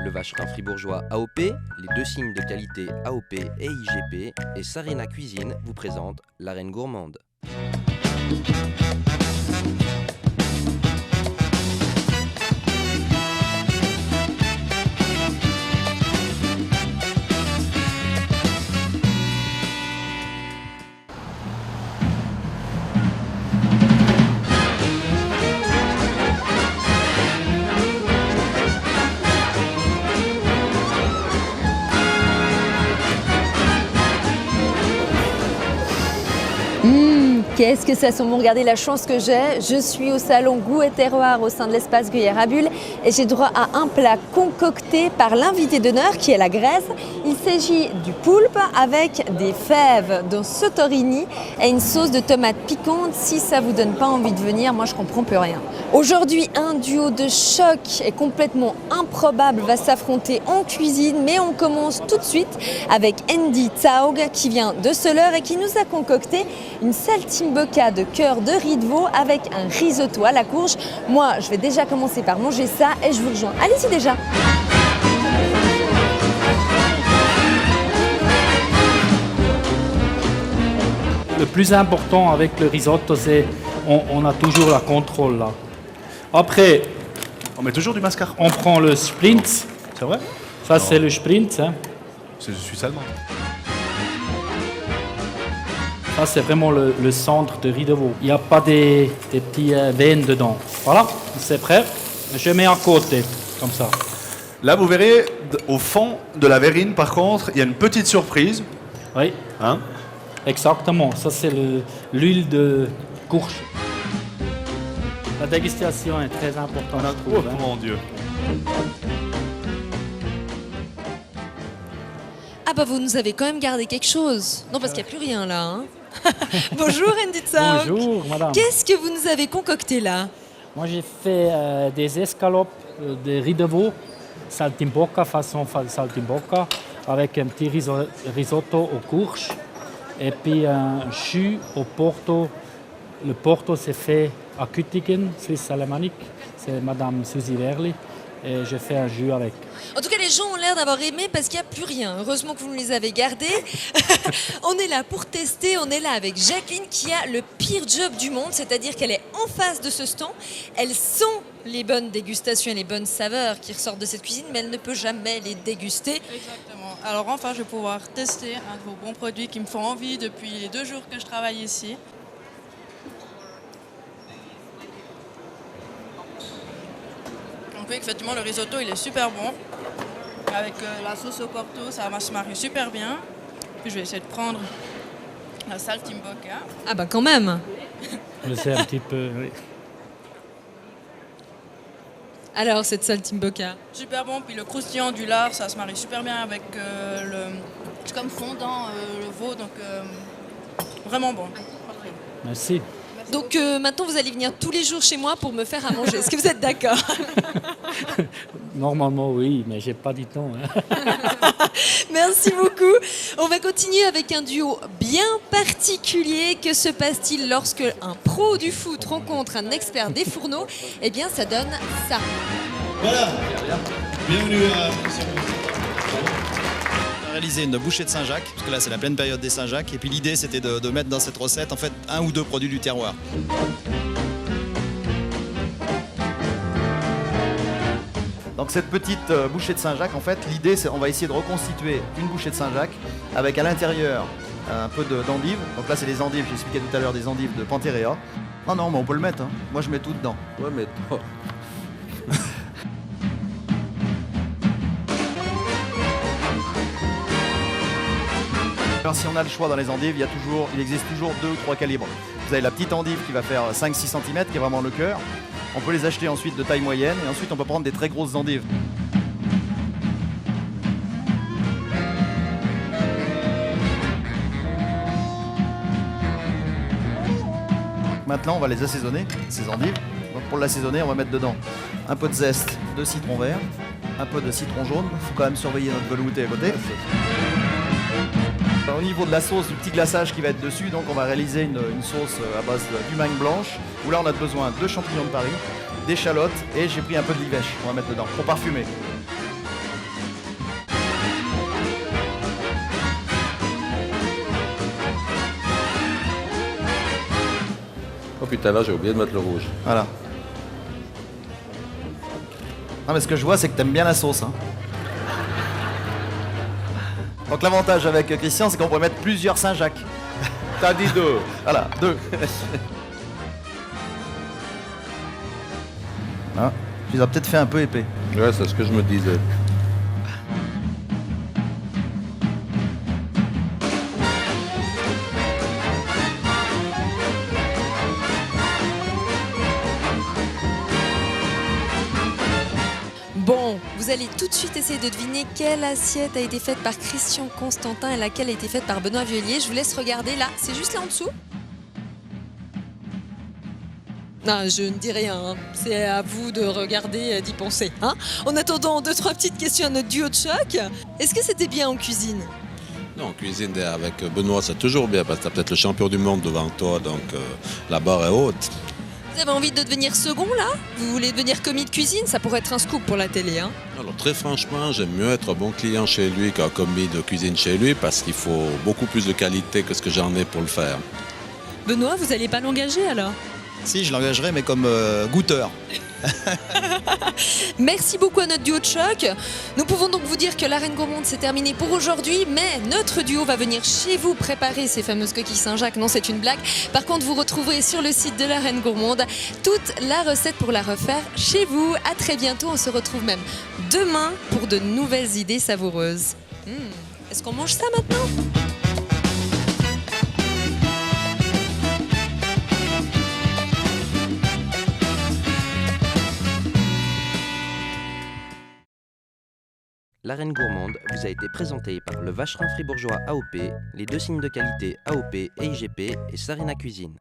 le vacherin fribourgeois AOP, les deux signes de qualité AOP et IGP, et Sarina Cuisine vous présente la Reine Gourmande. Qu'est-ce que ça sent bon, regardez la chance que j'ai. Je suis au salon Goût et Terroir au sein de l'espace Gruyère à Bulle et j'ai droit à un plat concocté par l'invité d'honneur qui est la Grèce. Il s'agit du poulpe avec des fèves de sautorini et une sauce de tomates piquante. Si ça vous donne pas envie de venir, moi je comprends plus rien. Aujourd'hui, un duo de choc et complètement improbable va s'affronter en cuisine, mais on commence tout de suite avec Andy Taug qui vient de Soleure et qui nous a concocté une saltimbocca de cœur de riz de veau avec un risotto à la courge. Moi, je vais déjà commencer par manger ça et je vous rejoins. Allez-y déjà. Le plus important avec le risotto, c'est on a toujours la contrôle là. Après, On met toujours du mascarpone. on prend le sprint. C'est vrai? Ça, c'est le sprint. Hein. C'est suisse allemand. Ça, c'est vraiment le centre de riz de veau. Il n'y a pas des petits veines dedans. Voilà, c'est prêt. Je mets à côté, comme ça. Là, vous verrez, au fond de la verrine, par contre, il y a une petite surprise. Oui, Hein? exactement. Ça, c'est l'huile de courge. La dégustation est très importante, je trouve. hein. Mon Dieu. Ah bah vous nous avez quand même gardé quelque chose. Non parce qu'il n'y a plus rien là. Hein. Bonjour Andy Taug. Bonjour, madame. Qu'est-ce que vous nous avez concocté là? Moi, j'ai fait des escalopes de riz de veau, saltimbocca, façon saltimbocca, avec un petit risotto aux courges et puis un jus au porto. Le porto, c'est fait à Küttingen, Suisse alémanique. C'est madame Suzy Verli et je fais un jus avec. En tout cas, les gens ont l'air d'avoir aimé parce qu'il n'y a plus rien. Heureusement que vous nous les avez gardés. On est là pour tester. On est là avec Jacqueline qui a le pire job du monde, c'est-à-dire qu'elle est en face de ce stand. Elle sent les bonnes dégustations et les bonnes saveurs qui ressortent de cette cuisine, mais elle ne peut jamais les déguster. Exactement. Alors enfin, je vais pouvoir tester un de vos bons produits qui me font envie depuis les 2 jours que je travaille ici. Donc oui, effectivement, le risotto, il est super bon. Avec la sauce au porto, ça va se marier super bien. Puis je vais essayer de prendre la saltimbocca. Ah bah quand même. C'est un petit peu. Oui. Alors, cette saltimbocca. Super bon, puis le croustillant du lard, ça se marie super bien avec c'est comme fondant le veau, donc vraiment bon. Parfait. Merci. Donc maintenant, vous allez venir tous les jours chez moi pour me faire à manger. Est-ce que vous êtes d'accord? Normalement, oui, mais j'ai pas du temps. hein. Merci beaucoup. On va continuer avec un duo bien particulier. Que se passe-t-il lorsque un pro du foot rencontre un expert des fourneaux? Eh bien, ça donne ça. Voilà. Bienvenue à On a réalisé une bouchée de Saint-Jacques, parce que là c'est la pleine période des Saint-Jacques, et puis l'idée c'était de mettre dans cette recette en fait 1 ou 2 produits du terroir. Donc cette petite bouchée de Saint-Jacques, en fait, l'idée c'est on va essayer de reconstituer une bouchée de Saint-Jacques avec à l'intérieur un peu d'endives. Donc là c'est les endives, j'ai expliqué tout à l'heure, des endives de Panterea. Ah non, mais on peut le mettre, hein. Moi je mets tout dedans. Ouais, mais oh. Alors si on a le choix dans les endives, il existe toujours 2 ou 3 calibres. Vous avez la petite endive qui va faire 5-6 cm, qui est vraiment le cœur. On peut les acheter ensuite de taille moyenne et ensuite on peut prendre des très grosses endives. Maintenant on va les assaisonner, ces endives. Donc pour l'assaisonner, on va mettre dedans un peu de zeste de citron vert, un peu de citron jaune. Il faut quand même surveiller notre velouté à côté. Au niveau de la sauce, du petit glaçage qui va être dessus, donc on va réaliser une sauce à base du mangue blanche, où là on a besoin de champignons de Paris, d'échalotes et j'ai pris un peu de livèche qu'on va mettre dedans pour parfumer. depuis tout à l'heure, j'ai oublié de mettre le rouge. Voilà. Non, mais ce que je vois, c'est que t'aimes bien la sauce. Hein. Donc l'avantage avec Christian, c'est qu'on pourrait mettre plusieurs Saint-Jacques. T'as dit 2. Voilà, 2. Ah, tu les as peut-être fait un peu épais. Ouais, c'est ce que je me disais. Bon, vous allez tout de suite essayer de deviner quelle assiette a été faite par Christian Constantin et laquelle a été faite par Benoît Viollier. Je vous laisse regarder là, c'est juste là en dessous. Non, je ne dis rien, hein. C'est à vous de regarder, d'y penser. Hein. En attendant, 2-3 petites questions à notre duo de choc. Est-ce que c'était bien en cuisine? Non, cuisine avec Benoît, c'est toujours bien parce que tu as peut-être le champion du monde devant toi, donc la barre est haute. Vous avez envie de devenir second là? Vous voulez devenir commis de cuisine? Ça pourrait être un scoop pour la télé. Hein. Alors très franchement, j'aime mieux être un bon client chez lui qu'un commis de cuisine chez lui parce qu'il faut beaucoup plus de qualité que ce que j'en ai pour le faire. Benoît, vous n'allez pas l'engager alors? Si, je l'engagerai, mais comme goûteur. Merci beaucoup à notre duo de choc. Nous pouvons donc vous dire que l'arène gourmande c'est terminé pour aujourd'hui, mais notre duo va venir chez vous préparer ces fameuses coquilles Saint-Jacques. Non, c'est une blague. Par contre, vous retrouverez sur le site de l'arène gourmande toute la recette pour la refaire chez vous. À très bientôt. On se retrouve même demain pour de nouvelles idées savoureuses. Est-ce qu'on mange ça maintenant ? L'arène gourmande vous a été présentée par le Vacherin Fribourgeois AOP, les 2 signes de qualité AOP et IGP et Sarina Cuisine.